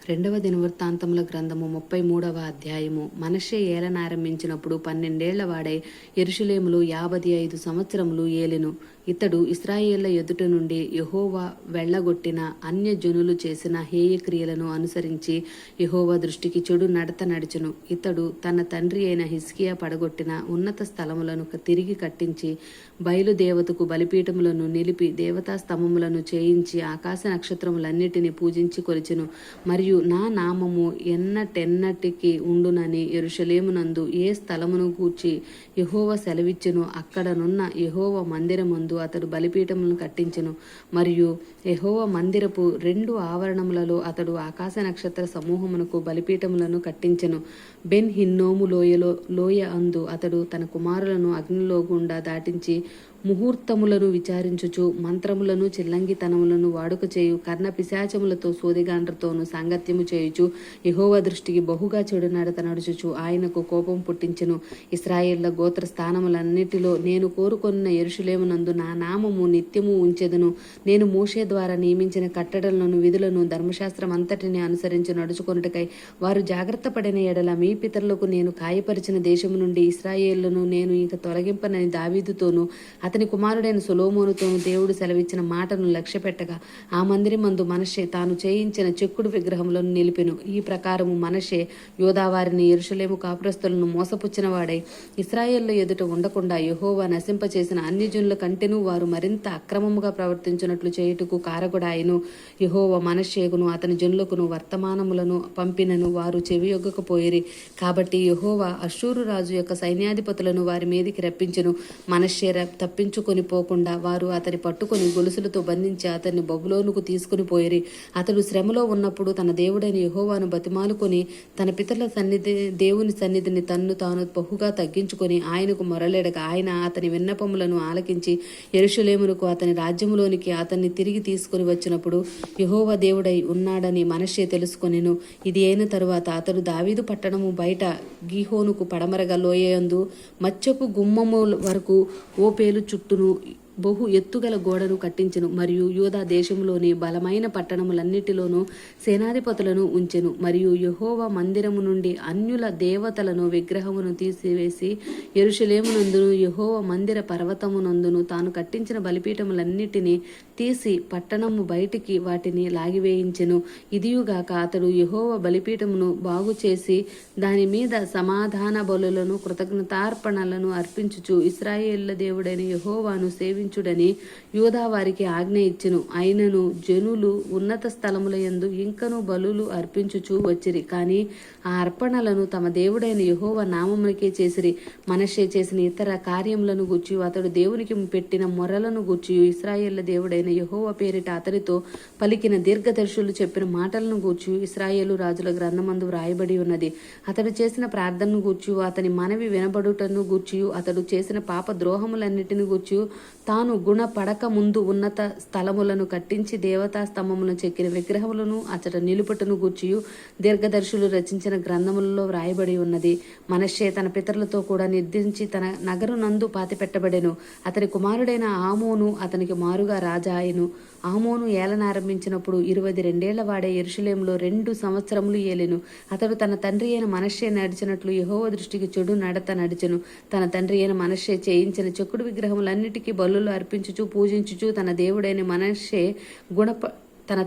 రెండవ దినవృత్తాంతముల గ్రంథము 33వ అధ్యాయము. మనష్షే ఏలనారంభించినప్పుడు 12 ఏళ్ల వాడై యెరూషలేములో 55 సంవత్సరములు ఏలెను. ఇతడు ఇశ్రాయేళ్ల ఎదుట నుండి యెహోవా వెళ్లగొట్టిన అన్యజనులు చేసిన హేయక్రియలను అనుసరించి యెహోవా దృష్టికి చెడు నడత నడిచెను. ఇతడు తన తండ్రి అయిన హిజ్కియా పడగొట్టిన ఉన్నత స్థలములను తిరిగి కట్టించి బయలుదేవతకు బలిపీఠములను నిలిపి దేవతా స్తంభములను చేయించి ఆకాశ నక్షత్రములన్నిటినీ పూజించి కొలిచెను. మరియు నా నామము ఎన్నటెన్నటికి ఉండునని యెరూషలేమునందు ఏ స్థలమును గూర్చి యెహోవా సెలవిచ్చెనో అక్కడనున్న యెహోవా మందిరమందు అతడు బలిపీఠములను కట్టించెను. మరియు యెహోవా మందిరపు 2 ఆవరణములలో అతడు ఆకాశ నక్షత్ర సమూహమునకు బలిపీఠములను కట్టించెను. బెన్ హిన్నోము లోయ అందు అతడు తన కుమారులను అగ్నిలో గుండా దాటించి ముహూర్తములను విచారించుచు మంత్రములను చిల్లంగితనములను వాడుక చేయు కర్ణ పిశాచములతో సోదిగాండ్రతోనూ సాంగత్యము చేయుచు యెహోవా దృష్టికి బహుగా చెడు నడత నడుచుచు ఆయనకు కోపం పుట్టించెను. ఇశ్రాయేళ్ల గోత్ర స్థానములన్నిటిలో నేను కోరుకొన్న యెరూషలేమునందు నా నామము నిత్యము ఉంచెదను. నేను మోషే ద్వారా నియమించిన కట్టడలను విధులను ధర్మశాస్త్రం అంతటిని అనుసరించి నడుచుకొనుటకై వారు జాగ్రత్త పడిన ఎడల మీ పితరులకు నేను కాయపరిచిన దేశము నుండి ఇశ్రాయేళ్లను నేను ఇక తొలగింపనని దావీదుతోనూ అతని కుమారుడైన సొలొమోనుతోనూ దేవుడు సెలవిచ్చిన మాటను లక్ష్యపెట్టగా ఆ మందిరమందు మనష్షే తాను చేయించిన చెక్కుడు విగ్రహములను నిలిపెను. ఈ ప్రకారము మనష్షే యోదావారిని యెరూషలేము కాపురస్తులను మోసపుచ్చిన వాడై ఇశ్రాయేళ్ల ఎదుట ఉండకుండా యెహోవా నశింపచేసిన అన్యజనుల కంటెను వారు మరింత అక్రమముగా ప్రవర్తించినట్లు చేయుటకు కారకుడాయెను. యెహోవా మనష్షేకును అతని జనులకును వర్తమానములను పంపినను వారు చెవియొగ్గకపోయిరి. కాబట్టి యెహోవా అష్షూరు రాజు యొక్క సైన్యాధిపతులను వారి మీదికి రప్పించెను. మనష్షే తప్పించుకొని పోకుండా వారు అతని పట్టుకొని గొలుసులతో బంధించి అతన్ని బబులోనుకు తీసుకుని పోయిరి. అతడు శ్రమలో ఉన్నప్పుడు తన దేవుడైన యెహోవాను బతిమాలుకొని తన పితరుల దేవుని సన్నిధిని తన్ను తాను బహుగా తగ్గించుకొని ఆయనకు మొరలేడగా ఆయన అతని విన్నపములను ఆలకించి యెరూషలేమునకు అతని రాజ్యములోనికి అతన్ని తిరిగి తీసుకుని వచ్చినప్పుడు యెహోవా దేవుడై ఉన్నాడని మనష్షే తెలుసుకొనెను. ఇది అయిన తరువాత అతడు దావీదు పట్టణము బయట గీహోనుకు పడమరగా లోయయందు మచ్చపు గుమ్మము వరకు ఓపేలు చుట్టూను బహు ఎత్తుగల గోడను కట్టించెను. మరియు యూదా దేశంలోని బలమైన పట్టణములన్నిటిలోనూ సేనాధిపతులను ఉంచెను. మరియు యెహోవా మందిరము నుండి అన్యుల దేవతలను విగ్రహమును తీసివేసి యెరూషలేమునందును యెహోవా మందిర పర్వతమునందును తాను కట్టించిన బలిపీఠములన్నిటినీ తీసి పట్టణము బయటికి వాటిని లాగివేయించెను. ఇదియుగాక అతడు యెహోవా బలిపీఠమును బాగు చేసి దాని మీద సమాధాన బలులను కృతజ్ఞతార్పణలను అర్పించుచు ఇశ్రాయేళ్ల దేవుడైన యెహోవాను సేవించుడని యూదా వారికి ఆజ్ఞ ఇచ్చెను. అయినను జనులు ఉన్నత స్థలముల యందు ఇంకను బలులు అర్పించుచు వచ్చిరి, కానీ ఆ అర్పణలను తమ దేవుడైన యెహోవా నామమునకే చేసిరి. మనష్షే చేసిన ఇతర కార్యములను గూర్చి అతడు దేవునికి పెట్టిన మొరలను గూర్చి ఇశ్రాయేళ్ల దేవుడైన యెహోవా పేరిట అతనితో పలికిన దీర్ఘదర్శులు చెప్పిన మాటలను గూర్చి ఇశ్రాయేలు రాజుల గ్రంథమందు వ్రాయబడి ఉన్నది. అతడు చేసిన ప్రార్థనను గూర్చి అతని మనవి వినబడుటను గూర్చి అతడు చేసిన పాప ద్రోహములన్నిటిని గూర్చి తాను గుణపడక ముందు ఉన్నత స్థలములను కట్టించి దేవతా స్తంభములను చెక్కిన విగ్రహములను అచట నిలుపుటను గూర్చియు దీర్ఘదర్శులు రచించిన గ్రంథములలో వ్రాయబడి ఉన్నది. మనష్షే తన పితరులతో కూడా నిర్దించి తన నగరునందు పాతిపెట్టబడెను. అతని కుమారుడైన ఆమోను అతనికి మారుగా రాజా ఆయెను. ఆమోను ఏలనారంభించినప్పుడు 22 ఏళ్ల వాడే యెరూషలేములో 2 సంవత్సరములు ఏలెను. అతడు తన తండ్రి అయిన మనష్షే నడిచినట్లు యెహోవా దృష్టికి చెడు నడత నడిచెను. తన తండ్రి అయిన మనష్షే చేయించిన చెక్కుడు విగ్రహములన్నిటికీ బలులు అర్పించుచు పూజించుచు తన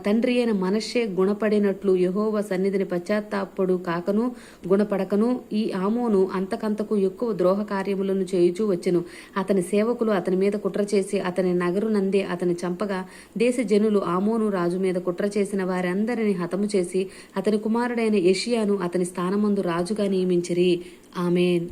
తండ్రి అయిన మనష్షే గుణపడినట్లు యెహోవా సన్నిధిని పశ్చాత్తాపడు కాకను గుణపడకను ఈ ఆమోను అంతకంతకు ఎక్కువ ద్రోహ కార్యములను చేయుచూ వచ్చెను. అతని సేవకులు అతని మీద కుట్ర చేసి అతని నగరునందే అతని చంపగా దేశ జనులు ఆమోను రాజు మీద కుట్ర చేసిన వారందరిని హతము చేసి అతని కుమారుడైన యెషియాను అతని స్థానమందు రాజుగా నియమించిరి. ఆమేన్.